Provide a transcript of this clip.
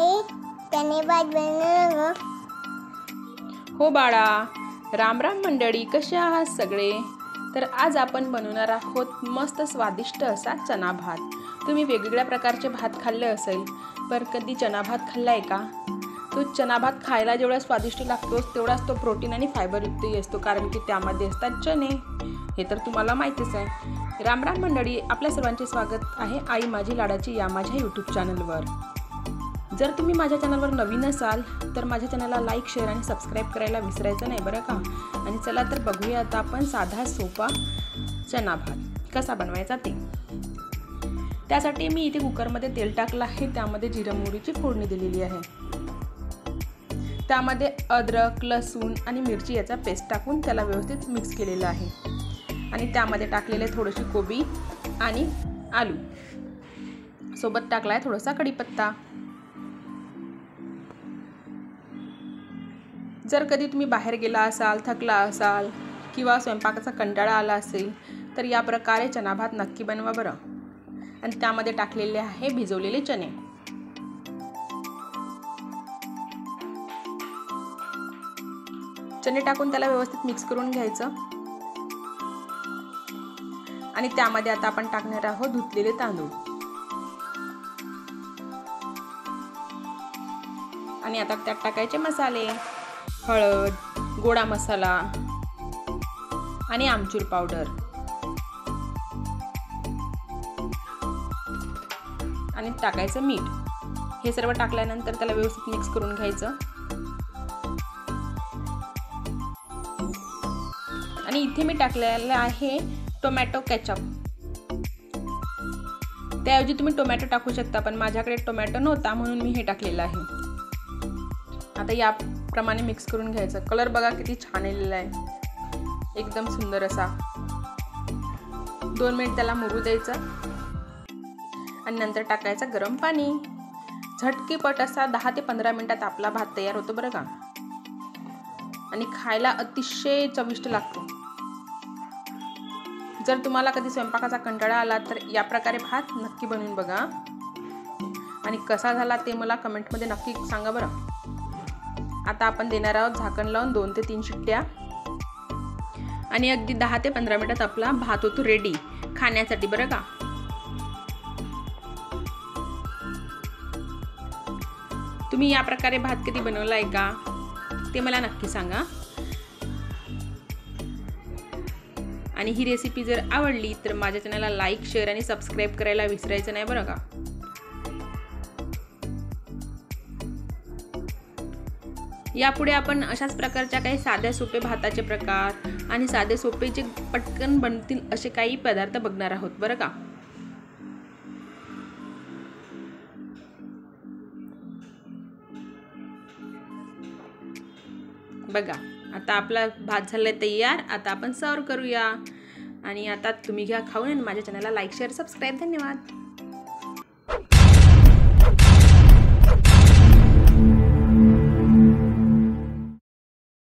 आई चणे भात बनवलं. हो बाळा, राम राम मंडळी, कसे आहात सगळे? तर आज आपण बनवणार आहोत मस्त स्वादिष्ट असा चना भात. तुम्ही वेगवेगळ्या प्रकारचे भात खाल्ले असेल, पण कधी चना भात खाल्लाय का? तो चना भात खायला जेवढा स्वादिष्ट लागतो तेवढाच तो प्रोटीन आणि फायबरयुक्तही असतो, कारण की त्यामध्ये असतात चणे. हे तर तुम्हाला माहितीच आहे. राम राम मंडळी, आपल्या सर्वांचे स्वागत आहे आई माझी लाडाची या माझ्या यूट्यूब चॅनलवर. जर तुम्ही माझ्या चॅनलवर नवीन असाल तर माझ्या चॅनलला लाईक, शेअर आणि सबस्क्राईब करायला विसरायचं नाही बरं का. आणि चला तर बघूया आता आपण साधा सोपा चना भात कसा बनवायचा ते. त्यासाठी मी इथे कुकरमध्ये तेल टाकलं आहे, त्यामध्ये जिरं मोहरीची फोडणी दिलेली आहे. त्यामध्ये अद्रक, लसूण आणि मिरची याचा पेस्ट टाकून त्याला व्यवस्थित मिक्स केलेलं आहे. आणि त्यामध्ये टाकलेले थोडीशी कोबी आणि आलू, सोबत टाकला आहे थोडासा कढीपत्ता. जर कधी तुम्ही बाहेर गेला असाल, थकला असाल किंवा स्वयंपाकाचा कंटाळा आला असेल तर या प्रकारे चना भात नक्की बनवा बरं. आणि त्यामध्ये टाकलेले आहे भिजवलेले चणे. चणे टाकून त्याला व्यवस्थित मिक्स करून घ्यायचं. आणि त्यामध्ये आता आपण टाकणार आहोत धुतलेले तांदूळ. आणि आता त्यात टाकायचे मसाले, हळद, गोडा मसाला आणि आमचूर पावडर. आणि टाकायचं मीठ. हे सर्व टाकल्यानंतर त्याला व्यवस्थित मिक्स करून घ्यायचं. आणि इथे मी टाकलेलं आहे टोमॅटो केचप. त्याऐवजी तुम्ही टोमॅटो टाकू शकता, पण माझ्याकडे टोमॅटो नव्हता म्हणून मी हे टाकलेलं आहे. आता याप्रमाणे मिक्स करून घ्यायचं. कलर बघा किती छान आलेला आहे, एकदम सुंदर असा. 2 मिनिट त्याला मुरू द्यायचं. आणि नंतर टाकायचं गरम पाणी. झटकीपट असा 10 ते 15 मिनिटात आपला भात तयार होतो बरं का. आणि खायला अतिशय चविष्ट लागतो. जर तुम्हाला कधी स्वयंपाकाचा कंटाळा आला तर या प्रकारे भात नक्की बनवून बघा. आणि कसा झाला ते मला कमेंटमध्ये नक्की सांगा बरं. आता आपण देणार आहोत झाकण लावून 2 ते 3 शिट्ट्या. आणि अगदी 10 ते 15 मिनिटात आपला भात होतो रेडी खाण्यासाठी बरं का. तुम्ही या प्रकारे भात कधी बनवलाय का ते मला नक्की सांगा. आणि ही रेसिपी जर आवडली तर माझ्या चॅनलला लाईक, शेअर आणि सबस्क्राईब करायला विसरायचं नाही बरं का. यापुढे आपण अशाच प्रकारच्या काही साध्या सोपे भाताचे प्रकार आणि साधे सोपे जे पटकन बनतील असे काही पदार्थ बघणार आहोत बरं का. बघा आता आपला भात झालाय तयार. आता आपण सर्व करूया. आणि आता तुम्ही घ्या खाऊन आणि माझ्या चॅनलला लाईक, शेअर, सबस्क्राईब. धन्यवाद.